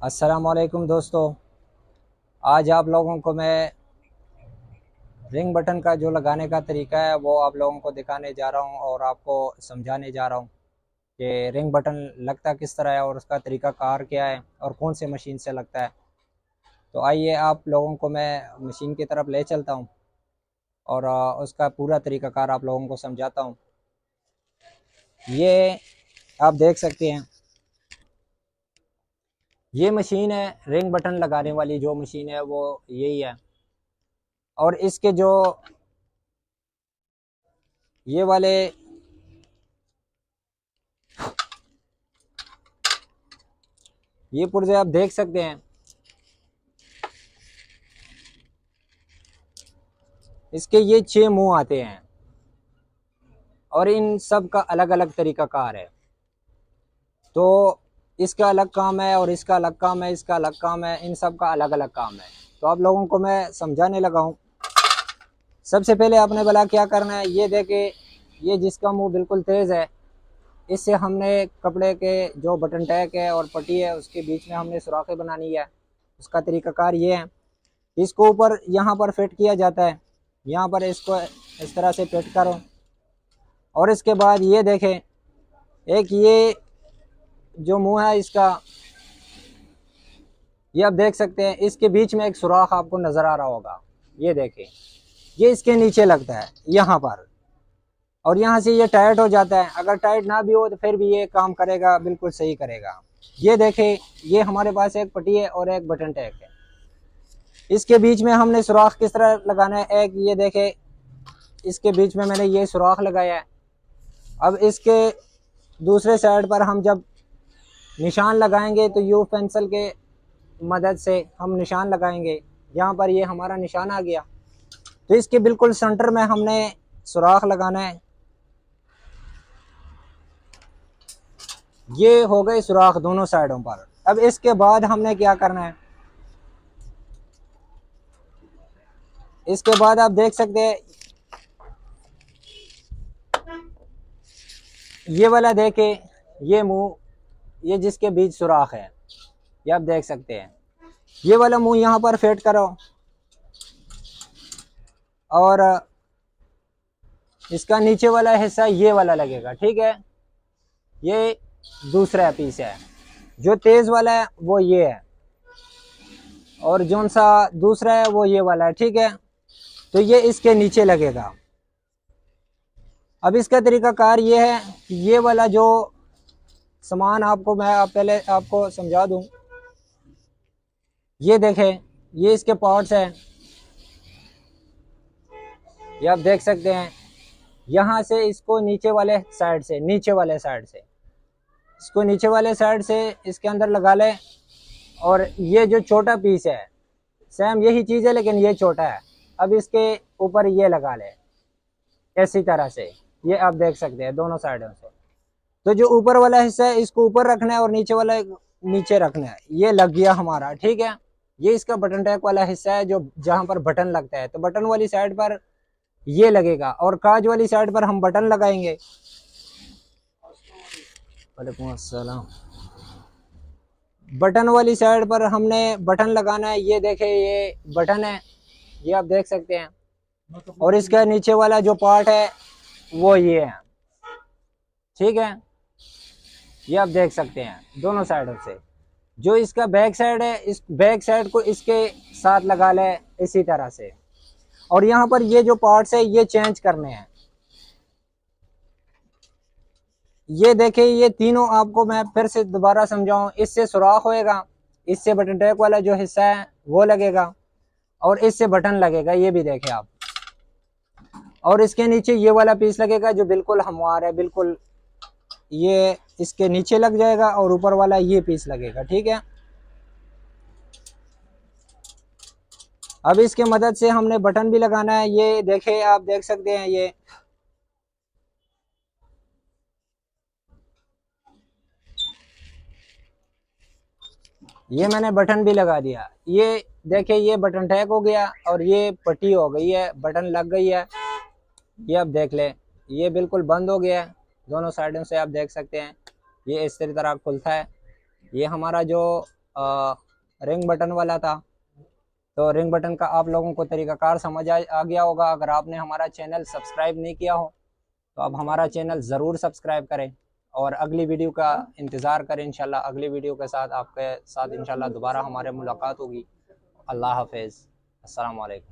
अस्सलामुअलैकुम दोस्तों। आज आप लोगों को मैं रिंग बटन का जो लगाने का तरीका है वो आप लोगों को दिखाने जा रहा हूं और आपको समझाने जा रहा हूं कि रिंग बटन लगता किस तरह है और उसका तरीका कार क्या है और कौन से मशीन से लगता है। तो आइए आप लोगों को मैं मशीन की तरफ ले चलता हूं और उसका पूरा तरीकाकार आप लोगों को समझाता हूं। ये आप देख सकते हैं, ये मशीन है रिंग बटन लगाने वाली। जो मशीन है वो यही है और इसके जो ये वाले ये पुर्जे आप देख सकते हैं, इसके ये 6 मुंह आते हैं और इन सब का अलग अलग तरीका कार है। तो इसका अलग काम है और इसका अलग काम है, इसका अलग काम है, इन सब का अलग अलग काम है। तो आप लोगों को मैं समझाने लगा हूँ। सबसे पहले आपने भला क्या करना है, ये देखे ये जिसका मुंह बिल्कुल तेज़ है, इससे हमने कपड़े के जो बटन टैग है और पट्टी है उसके बीच में हमने सुराखें बनानी है। उसका तरीकाकार ये है, इसको ऊपर यहाँ पर फिट किया जाता है, यहाँ पर इसको इस तरह से फिट करो और इसके बाद ये देखें, एक ये जो मुंह है इसका, ये आप देख सकते हैं, इसके बीच में एक सुराख आपको नजर आ रहा होगा। ये देखें, ये इसके नीचे लगता है यहाँ पर और यहाँ से ये टाइट हो जाता है। अगर टाइट ना भी हो तो फिर भी ये काम करेगा, बिल्कुल सही करेगा। ये देखें, ये हमारे पास एक पट्टी है और एक बटन टैग है। इसके बीच में हमने सुराख किस तरह लगाना है, एक ये देखें, इसके बीच में मैंने ये सुराख लगाया है। अब इसके दूसरे साइड पर हम जब निशान लगाएंगे तो यू पेंसिल के मदद से हम निशान लगाएंगे। यहाँ पर ये हमारा निशान आ गया, तो इसके बिल्कुल सेंटर में हमने सुराख लगाना है। ये हो गए सुराख दोनों साइडों पर। अब इसके बाद हमने क्या करना है, इसके बाद आप देख सकते हैं ये वाला देखे, ये मुंह, ये जिसके बीच सुराख है, ये आप देख सकते हैं। ये वाला मुंह यहाँ पर फिट करो और इसका नीचे वाला हिस्सा ये वाला लगेगा, ठीक है। ये दूसरा पीस है, जो तेज वाला है वो ये है और जो सा दूसरा है वो ये वाला है, ठीक है। तो ये इसके नीचे लगेगा। अब इसका तरीकाकार ये है कि ये वाला जो सामान आपको मैं पहले आपको समझा दूं। ये देखें, ये इसके पार्ट्स हैं, ये आप देख सकते हैं। यहाँ से इसको नीचे वाले साइड से, नीचे वाले साइड से इसको नीचे वाले साइड से इसके अंदर लगा ले। और ये जो छोटा पीस है, सेम यही चीज़ है लेकिन ये छोटा है। अब इसके ऊपर ये लगा ले इसी तरह से, ये आप देख सकते हैं दोनों साइडों से। तो जो ऊपर वाला हिस्सा है इसको ऊपर रखना है और नीचे वाला नीचे रखना है। ये लग गया हमारा, ठीक है। ये इसका बटन टैग वाला हिस्सा है, जो जहां पर बटन लगता है। तो बटन वाली साइड पर ये लगेगा और काज वाली साइड पर हम बटन लगाएंगे। वालेकुम अस्सलाम। बटन वाली साइड पर हमने बटन लगाना है। ये देखे, ये बटन है, ये आप देख सकते हैं। और इसका नीचे वाला जो पार्ट है वो ये है, ठीक है। ये आप देख सकते हैं दोनों साइडों से। जो इसका बैक साइड है, इस बैक साइड को इसके साथ लगा ले इसी तरह से। और यहाँ पर ये जो पार्ट्स है ये चेंज करने हैं। ये देखिए, ये तीनों आपको मैं फिर से दोबारा समझाऊं। इससे सुराख होएगा, इससे बटन टैग वाला जो हिस्सा है वो लगेगा और इससे बटन लगेगा, ये भी देखें आप। और इसके नीचे ये वाला पीस लगेगा जो बिल्कुल हमवार है, बिल्कुल ये इसके नीचे लग जाएगा और ऊपर वाला ये पीस लगेगा, ठीक है। अब इसके मदद से हमने बटन भी लगाना है। ये देखे, आप देख सकते हैं, ये मैंने बटन भी लगा दिया। ये देखे, ये बटन टैग हो गया और ये पट्टी हो गई है, बटन लग गई है। ये आप देख ले, ये बिल्कुल बंद हो गया है दोनों साइडों से, आप देख सकते हैं। ये इस तरह खुलता है। ये हमारा जो रिंग बटन वाला था। तो रिंग बटन का आप लोगों को तरीकाकार समझ आ गया होगा। अगर आपने हमारा चैनल सब्सक्राइब नहीं किया हो तो आप हमारा चैनल ज़रूर सब्सक्राइब करें और अगली वीडियो का इंतज़ार करें। इंशाल्लाह अगली वीडियो के साथ आपके साथ इंशाल्लाह दोबारा हमारे मुलाकात होगी। अल्लाह हाफिज़। अस्सलाम वालेकुम।